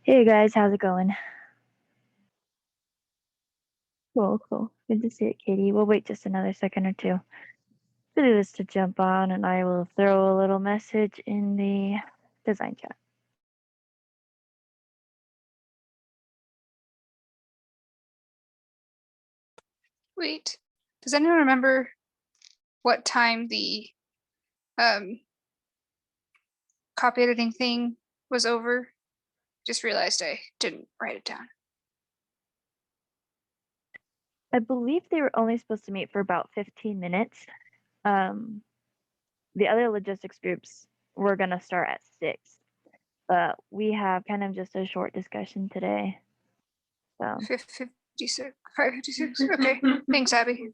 Hey guys, how's it going? Cool, cool. Good to see it, Katie. We'll wait just another second or two for this to jump on, and I will throw a little message in the design chat. Wait, does anyone remember what time the um, copy editing thing was over? Just realized I didn't write it down. I believe they were only supposed to meet for about 15 minutes. Um, the other logistics groups were going to start at 6, but we have kind of just a short discussion today. So 556. 556. Okay. Thanks, Abby.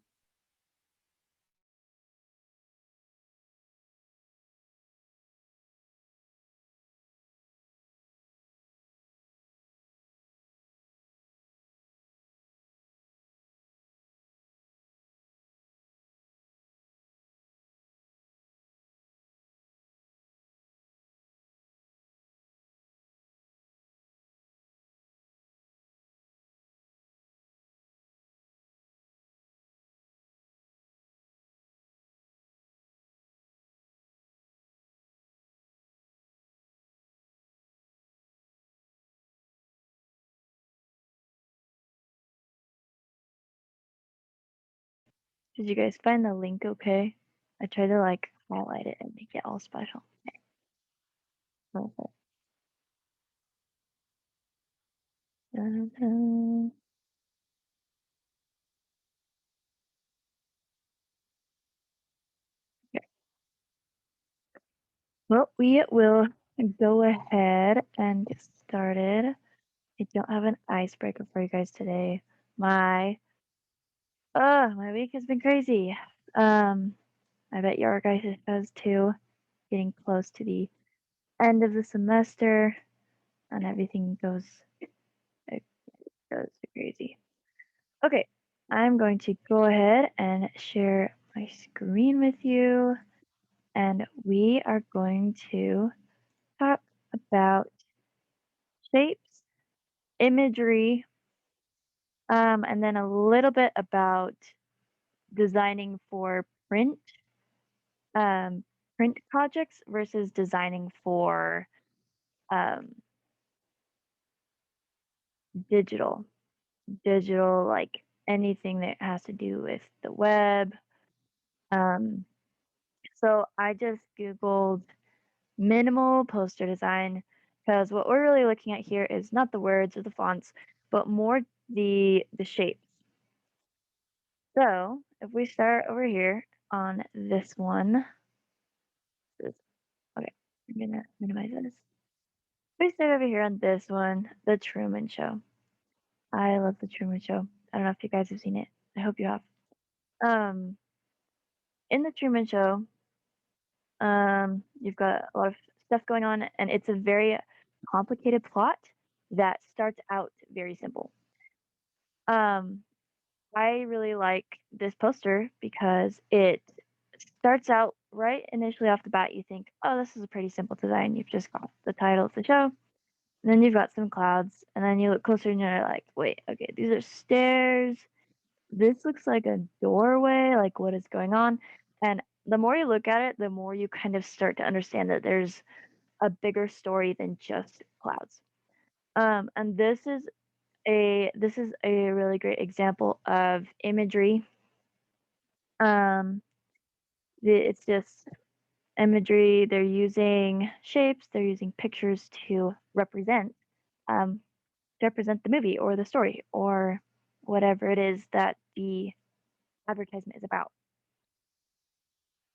did you guys find the link okay? I tried to highlight it and make it all special. Perfect. Dun-dun. Well, we will go ahead and get started. I don't have an icebreaker for you guys today. My week has been crazy. I bet your guys has too. Getting close to the end of the semester, and everything it goes crazy. Okay, I'm going to go ahead and share my screen with you, and we are going to talk about shapes, imagery, and then a little bit about designing for um, print projects versus designing for um, digital, like anything that has to do with the web. Um, so I just Googled minimal poster design because what we're really looking at here is not the words or the fonts, but more the shapes. So if we start over here on this one, okay, I'm gonna minimize this. We start over here on this one, The Truman Show. I love The Truman Show. I don't know if you guys have seen it. I hope you have. Um, in The Truman Show, you've got a lot of stuff going on, and it's a very complicated plot that starts out very simple. Um, I really like this poster because it starts out right initially off the bat. You think, oh, this is a pretty simple design. You've just got the title of the show, and then you've got some clouds, and then you look closer and you're like, wait, okay, these are stairs. This looks like a doorway. Like, what is going on? And the more you look at it, the more you kind of start to understand that there's a bigger story than just clouds. And this is a really great example of imagery. Um, it's just imagery. They're using shapes. They're using pictures um, to represent the movie or the story or whatever it is that the advertisement is about.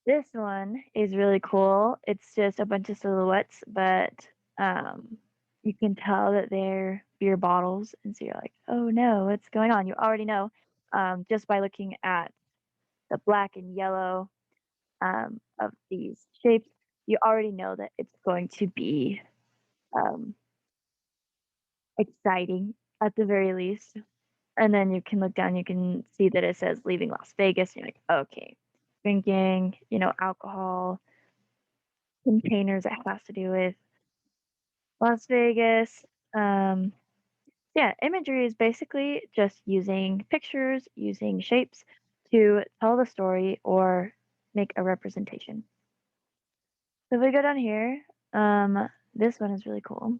This one is really cool. It's just a bunch of silhouettes, but you can tell that they're beer bottles, and so you're like, "Oh no, what's going on?" You already know just by looking at the black and yellow of these shapes. You already know that it's going to be um, exciting at the very least. And then you can look down, you can see that it says leaving Las Vegas. You're like, okay, drinking, alcohol, containers that has to do with Las Vegas. Um, yeah, imagery is basically just using pictures, using shapes to tell the story or make a representation. So if we go down here, this one is really cool.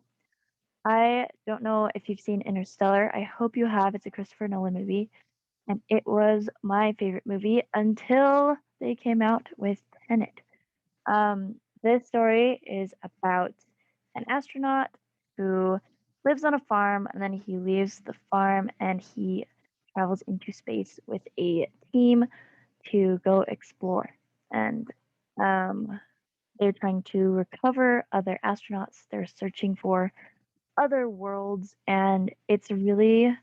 I don't know if you've seen Interstellar. I hope you have. It's a Christopher Nolan movie, and it was my favorite movie until they came out with Tenet. This story is about an astronaut who lives on a farm and then he leaves the farm and he travels into space with a team to go explore. And um, they're trying to recover other astronauts. They're searching for other worlds, and it's a really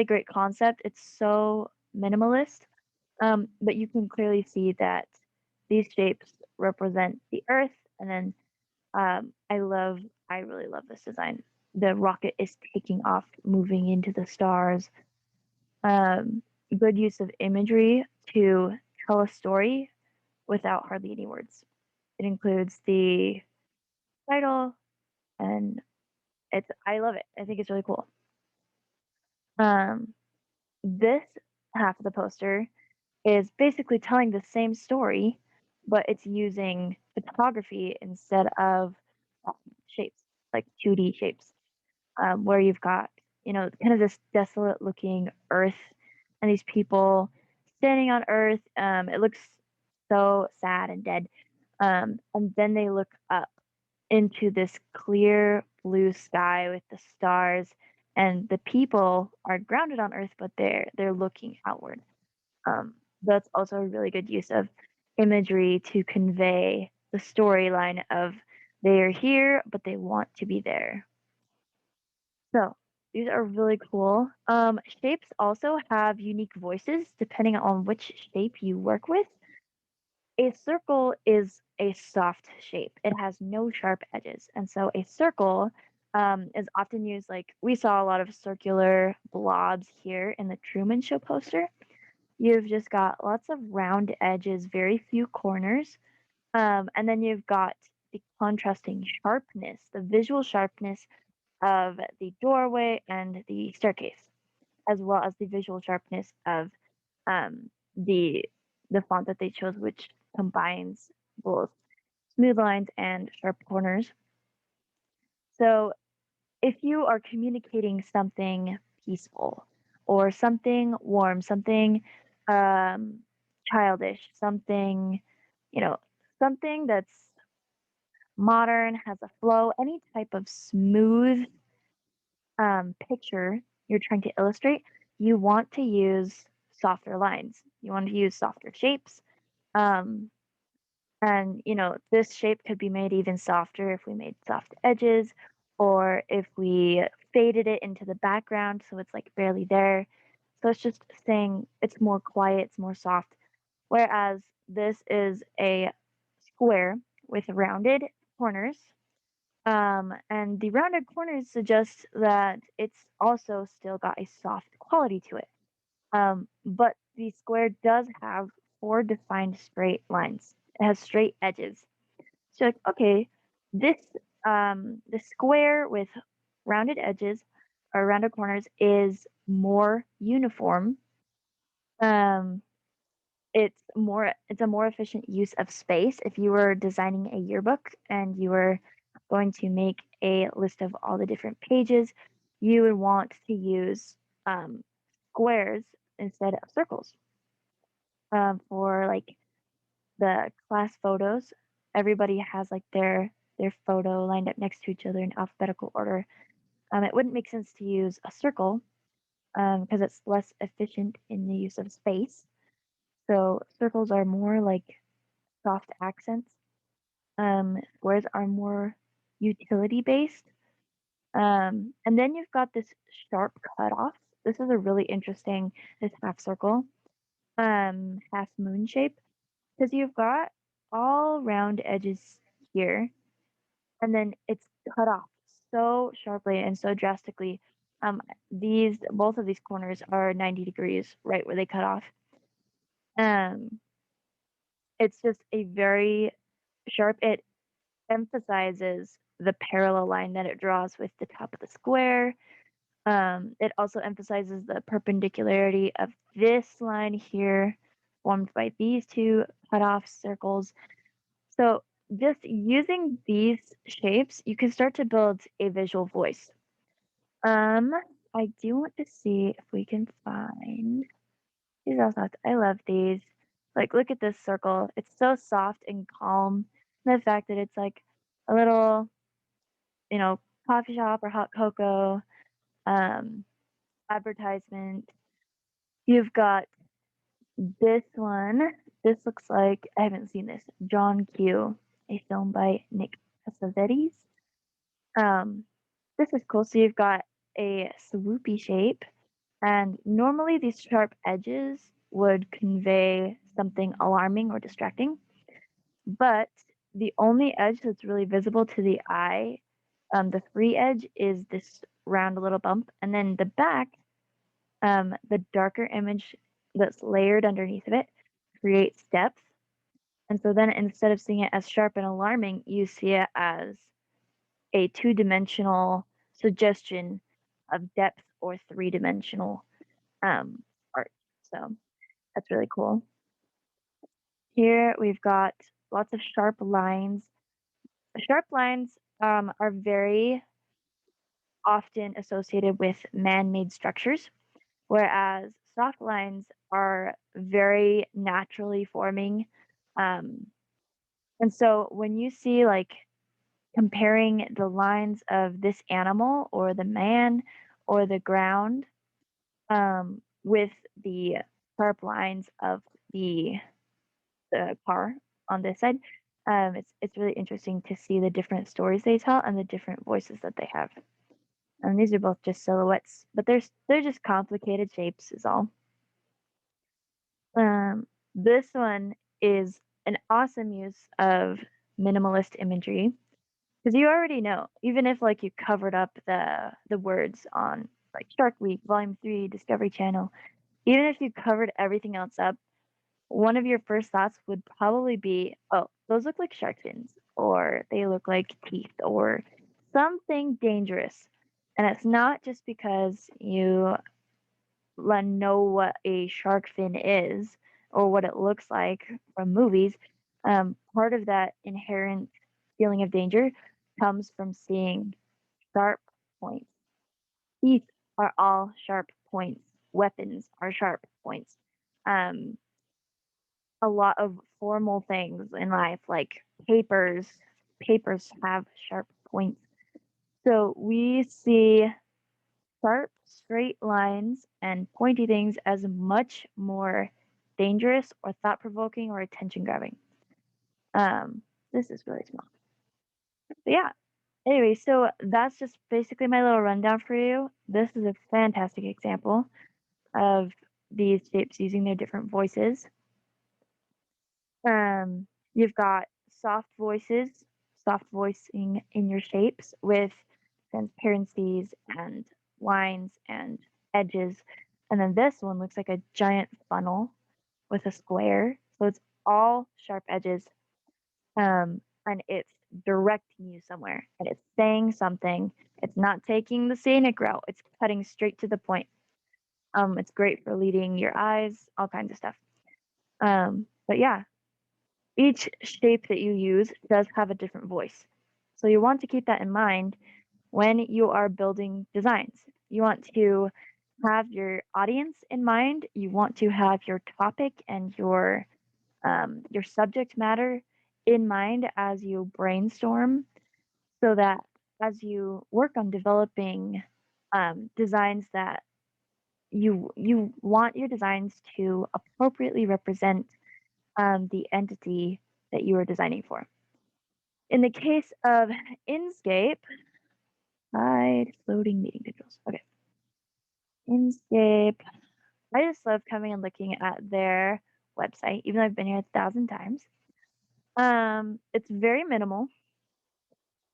great concept. It's so minimalist, but you can clearly see that these shapes represent the Earth, and then I really love this design. The rocket is taking off, moving into the stars. Um, Good use of imagery to tell a story without hardly any words. It includes the title, and I love it. I think it's really cool. Um, this half of the poster is basically telling the same story, but it's using photography instead of um, shapes, like 2D shapes, where you've got, kind of this desolate looking earth and these people standing on earth. It looks so sad and dead. And then they look up into this clear blue sky with the stars, and the people are grounded on earth, but they're looking outward. That's also a really good use of imagery to convey the storyline of they are here, but they want to be there. So these are really cool. Shapes also have unique voices depending on which shape you work with. A circle is a soft shape. It has no sharp edges. And so a circle is often used like we saw a lot of circular blobs here in the Truman Show poster. You've just got lots of round edges, very few corners. And then you've got the contrasting sharpness, the visual sharpness of the doorway and the staircase, as well as the visual sharpness of um, the the font that they chose, which combines both smooth lines and sharp corners. So if you are communicating something peaceful or something warm, something um, childish, something, you know, something that's modern, has a flow, any type of smooth picture you're trying to illustrate, you want to use softer lines. You want to use softer shapes. Um, and, this shape could be made even softer if we made soft edges or if we faded it into the background so it's like barely there. So it's just saying it's more quiet, it's more soft. Whereas this is a square with rounded corners. And the rounded corners suggest that it's also still got a soft quality to it. But the square does have four defined straight lines. It has straight edges. So like, okay, this the square with rounded edges or rounded corners is more uniform. Um, it's a more efficient use of space. If you were designing a yearbook and you were going to make a list of all the different pages, you would want to use squares instead of circles. For like the class photos, everybody has like their photo lined up next to each other in alphabetical order. It wouldn't make sense to use a circle because it's less efficient in the use of space. So circles are more like soft accents. Squares are more utility based. And then you've got this sharp cutoff. This is a really interesting, this half circle, half moon shape, because you've got all round edges here, and then it's cut off so sharply and so drastically. Both of these corners are 90 degrees right where they cut off. Um, it's just a very sharp. It emphasizes the parallel line that it draws with the top of the square. It also emphasizes the perpendicularity of this line here formed by these two cutoff circles. So just using these shapes, you can start to build a visual voice. Um, I do want to see if we can find these also. I love these. Like, look at this circle. It's so soft and calm. And the fact that it's like a little, you know, coffee shop or hot cocoa um, advertisement. You've got this one. This looks like I haven't seen this. John Q, a film by Nick Cassavetes. Um, this is cool. So you've got a swoopy shape, and normally these sharp edges would convey something alarming or distracting, but the only edge that's really visible to the eye, the free edge, is this round little bump, and then the back, the darker image that's layered underneath of it creates depth. And so then instead of seeing it as sharp and alarming, you see it as a two-dimensional suggestion of depth or three-dimensional art. So that's really cool. Here we've got lots of sharp lines. Sharp lines are very often associated with man-made structures, whereas soft lines are very naturally forming. Um, and so when you see like comparing the lines of this animal or the man or the ground with the sharp lines of the car on this side, it's really interesting to see the different stories they tell and the different voices that they have. And these are both just silhouettes, but they're just complicated shapes, is all. This one is an awesome use of minimalist imagery because you already know, even if like you covered up the words on like Shark Week, Volume 3, Discovery Channel, even if you covered everything else up, one of your first thoughts would probably be, "Oh, those look like shark fins," or "They look like teeth," or something dangerous. And it's not just because you know what a shark fin is or what it looks like from movies. Part of that inherent feeling of danger comes from seeing sharp points. Teeth are all sharp points. Weapons are sharp points. Um, a lot of formal things in life, like papers have sharp points. So we see sharp, straight lines and pointy things as much more dangerous or thought provoking or attention grabbing. Um, this is really small. But yeah. Anyway, so that's just basically my little rundown for you. This is a fantastic example of these shapes using their different voices. You've got soft voices, soft voicing in your shapes with transparencies and lines and edges. And then this one looks like a giant funnel with a square. So it's all sharp edges. And it's directing you somewhere and it's saying something. It's not taking the scenic route, it's cutting straight to the point. It's great for leading your eyes, all kinds of stuff. But yeah, each shape that you use does have a different voice. So you want to keep that in mind when you are building designs. You want to have your audience in mind. You want to have your topic and your subject matter in mind as you brainstorm, so that as you work on developing designs that you want your designs to appropriately represent the entity that you are designing for. In the case of Inscape, hide loading meeting controls. Okay. Inscape. I just love coming and looking at their website, even though I've been here 1,000 times. It's very minimal,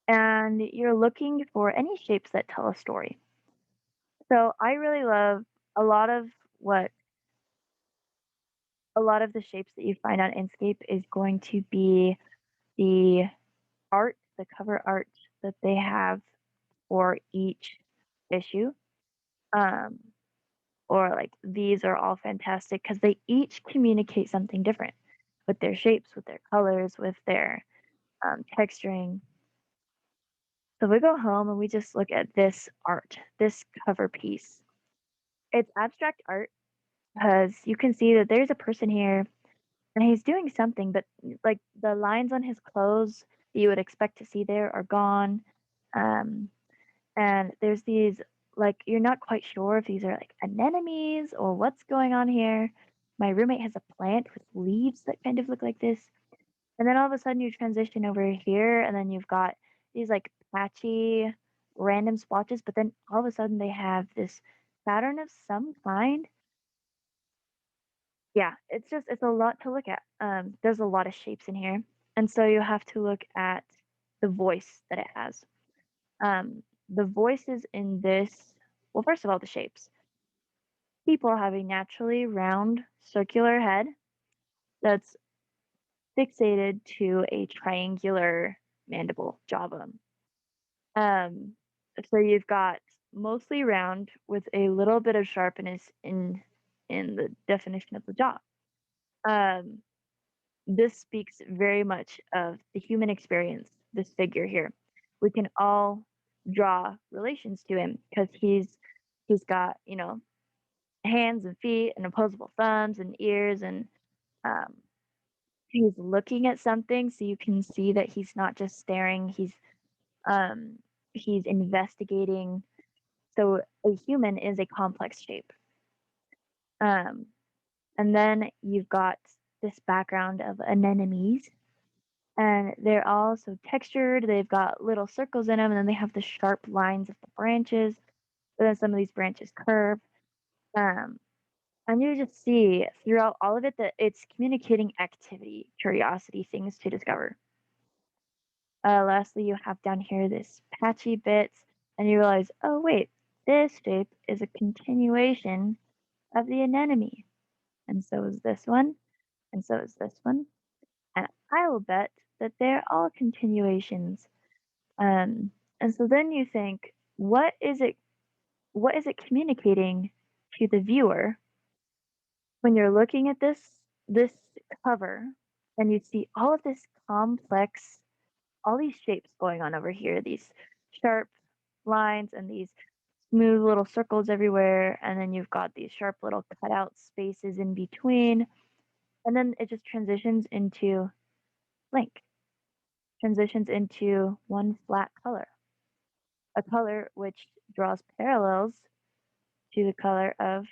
and you're looking for any shapes that tell a story. So I really love a lot of what a lot of the shapes that you find on Inscape is going to be the art, the cover art, that they have for each issue. Um, or like these are all fantastic because they each communicate something different with their shapes, with their colors, with their texturing. So we go home and we just look at this art, this cover piece. It's abstract art because you can see that there's a person here and he's doing something, but like the lines on his clothes that you would expect to see there are gone. Um, and there's these like you're not quite sure if these are like anemones or what's going on here. My roommate has a plant with leaves that kind of look like this. And then all of a sudden you transition over here and then you've got these like patchy random splotches, but then all of a sudden they have this pattern of some kind. Yeah, it's a lot to look at. There's a lot of shapes in here. And so you have to look at the voice that it has. The voices in this, well, first of all, the shapes. People have a naturally round circular head that's fixated to a triangular mandible jawbone. Um, so you've got mostly round with a little bit of sharpness in the definition of the jaw. Um, this speaks very much of the human experience. This figure here, we can all draw relations to him because he's got hands and feet and opposable thumbs and ears and um, he's looking at something so you can see that he's not just staring, um, he's investigating. So a human is a complex shape. Um, and then you've got this background of anemones, and they're all so textured. They've got little circles in them, and then they have the sharp lines of the branches. But then some of these branches curve. Um, and you just see throughout all of it that it's communicating activity, curiosity, things to discover. Lastly, you have down here this patchy bits, and you realize, oh wait, this shape is a continuation of the anemone, and so is this one, and so is this one, and I will bet that they're all continuations. And so then you think, what is it? What is it communicating to the viewer when you're looking at this cover, and you see all of this complex all these shapes going on over here, these sharp lines and these smooth little circles everywhere. And then you've got these sharp little cutout spaces in between. And then it just transitions into blank, transitions into one flat color, a color which draws parallels to the color of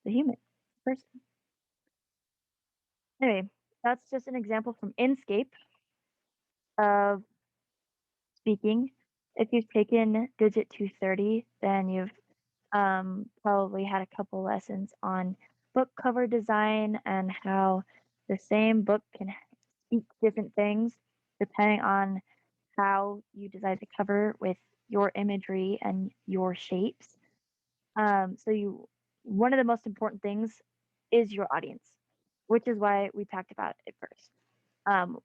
the human person. Anyway, that's just an example from Inscape of speaking. If you've taken Digit 230, then you've probably had a couple lessons on book cover design and how the same book can speak different things depending on how you design the cover with your imagery and your shapes. So you one of the most important things is your audience, which is why we talked about it first.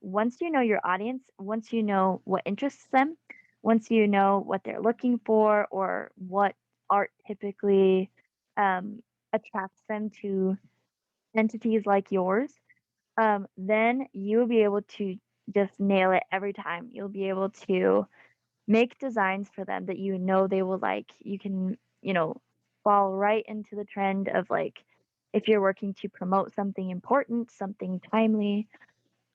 Once you know your audience, once you know what interests them, once you know what they're looking for or what art typically attracts them to entities like yours, then you'll be able to just nail it every time. You'll be able to make designs for them that you know they will like. You can, fall right into the trend of like if you're working to promote something important, something timely,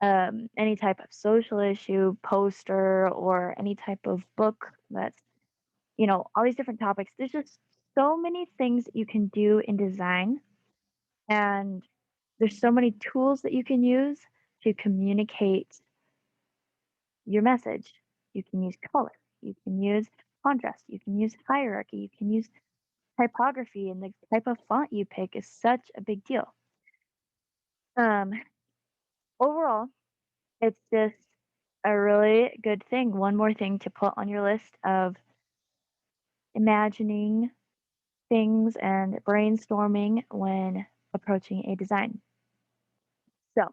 any type of social issue, poster, or any type of book that's, all these different topics. There's just so many things that you can do in design, and there's so many tools that you can use to communicate your message. You can use color, you can use contrast, you can use hierarchy, you can use typography, and the type of font you pick is such a big deal. Um, Overall, it's just a really good thing. One more thing to put on your list of imagining things and brainstorming when approaching a design. So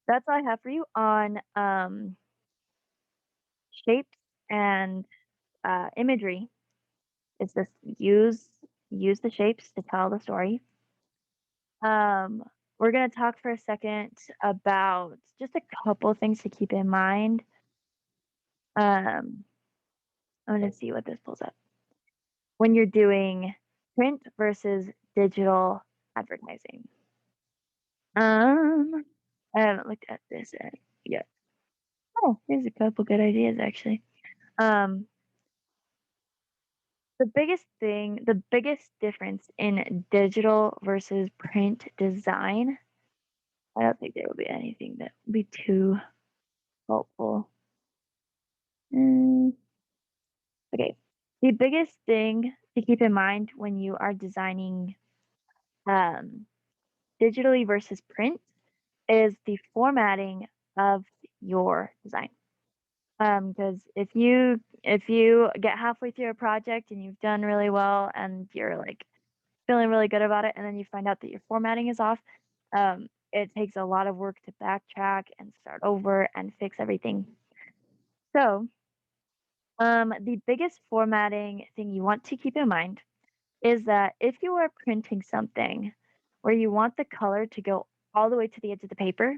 that's all I have for you on shapes and imagery is just use the shapes to tell the story. Um, we're gonna talk for a second about just a couple things to keep in mind. Um, I'm gonna see what this pulls up. When you're doing print versus digital advertising. Um, I haven't looked at this yet. Oh, here's a couple good ideas actually. Um, the biggest difference in digital versus print design, I don't think there will be anything that will be too helpful. Mm, okay. The biggest thing to keep in mind when you are designing um, digitally versus print is the formatting of your design. Because if you get halfway through a project and you've done really well and you're like feeling really good about it, and then you find out that your formatting is off, it takes a lot of work to backtrack and start over and fix everything. So, the biggest formatting thing you want to keep in mind is that if you are printing something where you want the color to go all the way to the edge of the paper,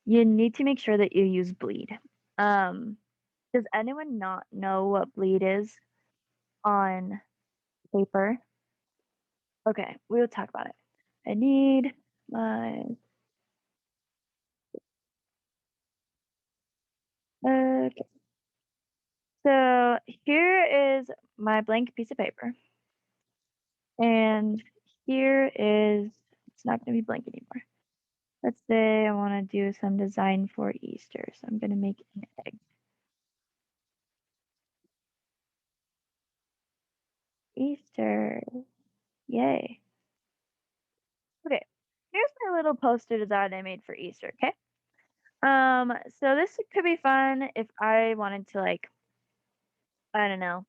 you need to make sure that you use bleed. Um, does anyone not know what bleed is on paper? Okay, we'll talk about it. I need my okay. So here is my blank piece of paper, and here is it's not going to be blank anymore. Let's say I want to do some design for Easter, so I'm going to make an egg. Easter, yay! Okay, here's my little poster design I made for Easter. Okay, so this could be fun if I wanted to like I don't know,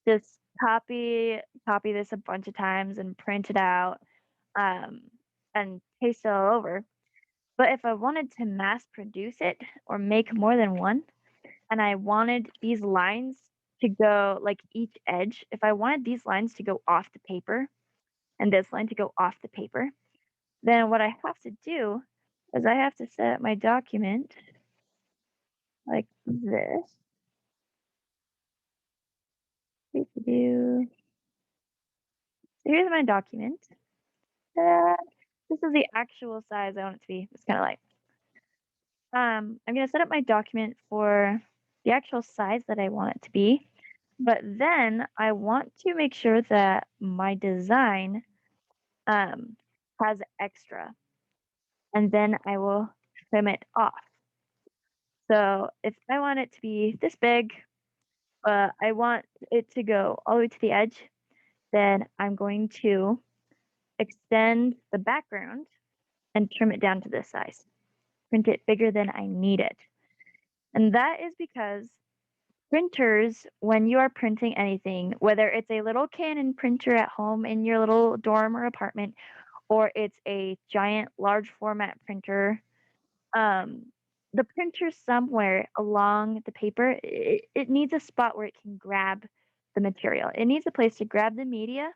just copy this a bunch of times and print it out, um, and paste it all over. But if I wanted to mass produce it or make more than one, and I wanted these lines to go like each edge, if I wanted these lines to go off the paper and this line to go off the paper, then what I have to do is I have to set up my document like this. Do so here's my document. Uh, this is the actual size I want it to be. It's kind of like I'm gonna set up my document for the actual size that I want it to be. But then I want to make sure that my design um, has extra, and then I will trim it off. So if I want it to be this big, I want it to go all the way to the edge, then I'm going to extend the background and trim it down to this size, print it bigger than I need it. And that is because printers, when you are printing anything, whether it's a little Canon printer at home in your little dorm or apartment, or it's a giant large format printer, um, the printer somewhere along the paper, it needs a spot where it can grab the material. It needs a place to grab the media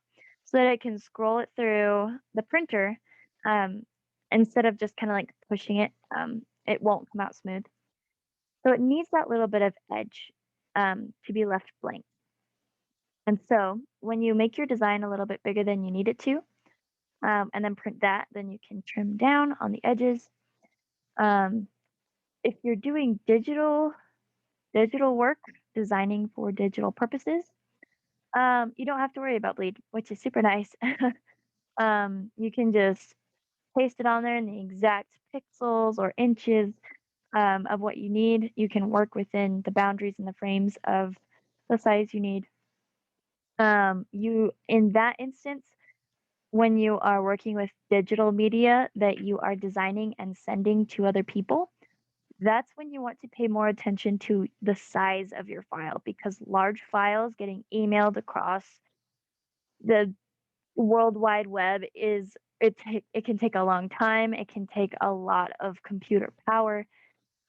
so that it can scroll it through the printer um, instead of just kind of like pushing it. It won't come out smooth. So it needs that little bit of edge to be left blank. And so when you make your design a little bit bigger than you need it to, and then print that, then you can trim down on the edges. Um, if you're doing digital work, designing for digital purposes, you don't have to worry about bleed, which is super nice. You can just paste it on there in the exact pixels or inches of what you need. You can work within the boundaries and the frames of the size you need. You in that instance, when you are working with digital media that you are designing and sending to other people, that's when you want to pay more attention to the size of your file because large files getting emailed across the world wide web it can take a long time. It can take a lot of computer power.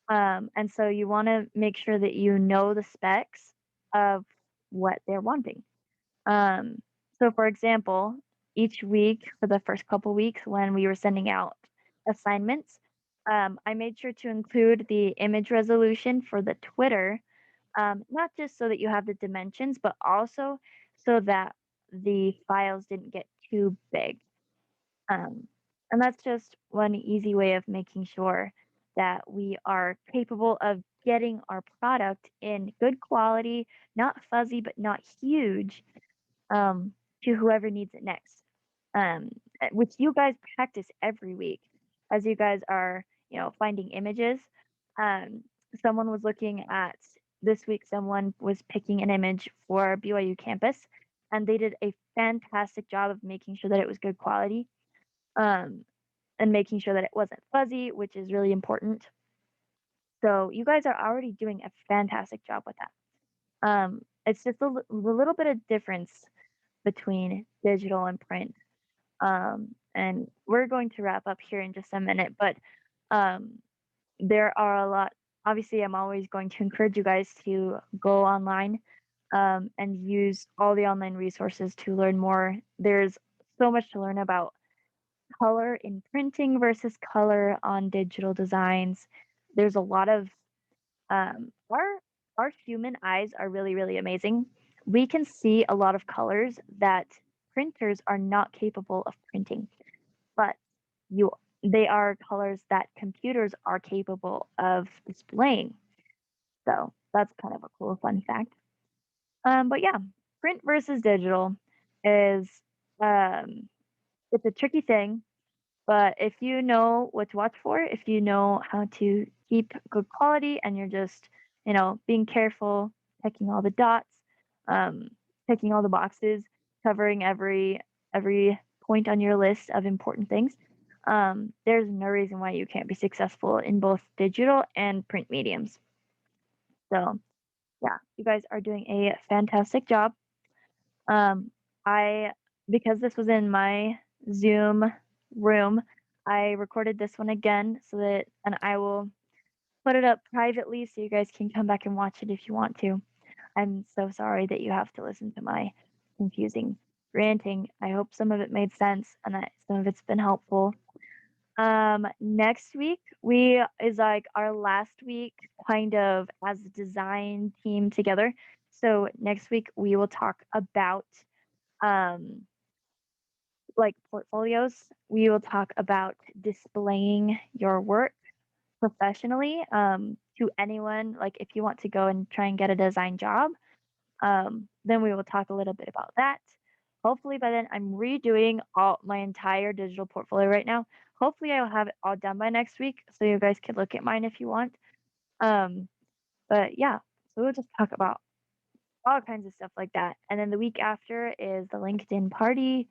And so you want to make sure that you know the specs of what they're wanting. Um, so for example, each week for the first couple weeks when we were sending out assignments, I made sure to include the image resolution for the Twitter, not just so that you have the dimensions, but also so that the files didn't get too big. Um, and that's just one easy way of making sure that we are capable of getting our product in good quality, not fuzzy, but not huge, um, to whoever needs it next. Which you guys practice every week as you guys are, finding images. Um, someone was looking at this week, someone was picking an image for BYU campus, and they did a fantastic job of making sure that it was good quality, um, and making sure that it wasn't fuzzy, which is really important. So you guys are already doing a fantastic job with that. It's just a little bit of difference between digital and print. And we're going to wrap up here in just a minute, but um, there are a lot. Obviously, I'm always going to encourage you guys to go online, and use all the online resources to learn more. There's so much to learn about color in printing versus color on digital designs. There's a lot of our human eyes are really really amazing. We can see a lot of colors that printers are not capable of printing, but you they are colors that computers are capable of displaying. So that's kind of a cool fun fact. But yeah, print versus digital is um, it's a tricky thing. But if you know what to watch for, if you know how to keep good quality and you're just, being careful, checking all the dots, um, checking all the boxes, covering every point on your list of important things, there's no reason why you can't be successful in both digital and print mediums. So yeah, you guys are doing a fantastic job. Um, I because this was in my Zoom room, I recorded this one again and I will put it up privately so you guys can come back and watch it if you want to. I'm so sorry that you have to listen to my confusing ranting. I hope some of it made sense and that some of it's been helpful. Next week we is like our last week kind of as a design team together. So next week we will talk about um, like portfolios. We will talk about displaying your work professionally, to anyone. Like if you want to go and try and get a design job, then we will talk a little bit about that. Hopefully by then I'm redoing all my entire digital portfolio right now. Hopefully I'll have it all done by next week so you guys can look at mine if you want. Um, but yeah, so we'll just talk about all kinds of stuff like that. And then the week after is the LinkedIn party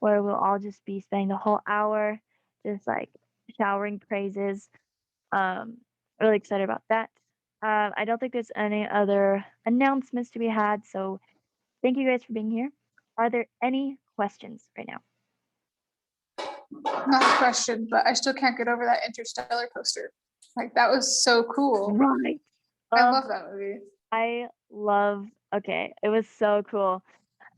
where we'll all just be spending the whole hour just like showering praises. Um, really excited about that. I don't think there's any other announcements to be had. So thank you guys for being here. Are there any questions right now? Not a question, but I still can't get over that Interstellar poster. Like that was so cool. Right. I love that movie. I love, okay, it was so cool.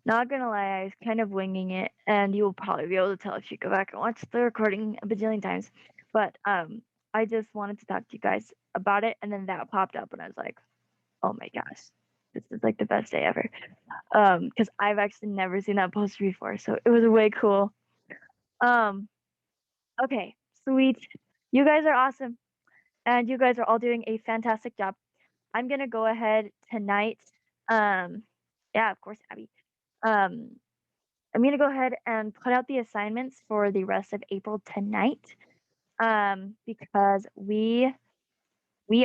Not gonna lie, I was kind of winging it, and you'll probably be able to tell if you go back and watch the recording a bajillion times. But I just wanted to talk to you guys about it, and then that popped up, and I was like, oh my gosh, this is like the best day ever. Because I've actually never seen that poster before, so it was way cool. Um, okay, sweet. You guys are awesome, and you guys are all doing a fantastic job. I'm gonna go ahead tonight. Um, yeah, of course, Abby. Um, I'm gonna go ahead and put out the assignments for the rest of April tonight. Because we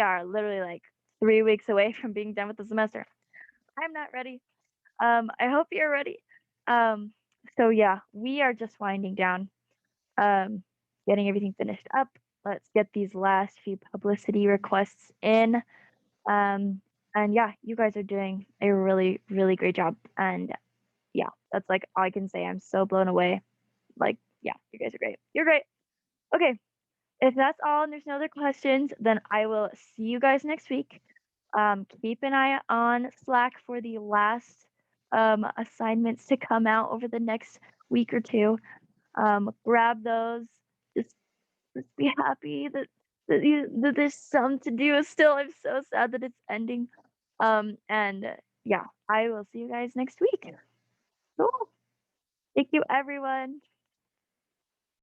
are literally like 3 weeks away from being done with the semester. I'm not ready. I hope you're ready. Um, so yeah, we are just winding down, um, getting everything finished up. Let's get these last few publicity requests in. And yeah, you guys are doing a really, really great job. And yeah, that's like all I can say. I'm so blown away. Like, yeah, you guys are great. You're great. Okay, if that's all and there's no other questions, then I will see you guys next week. Keep an eye on Slack for the last assignments to come out over the next week or two. Grab those. Just, just be happy that there's some to do still. I'm so sad that it's ending. And yeah, I will see you guys next week. Cool. Thank you, everyone.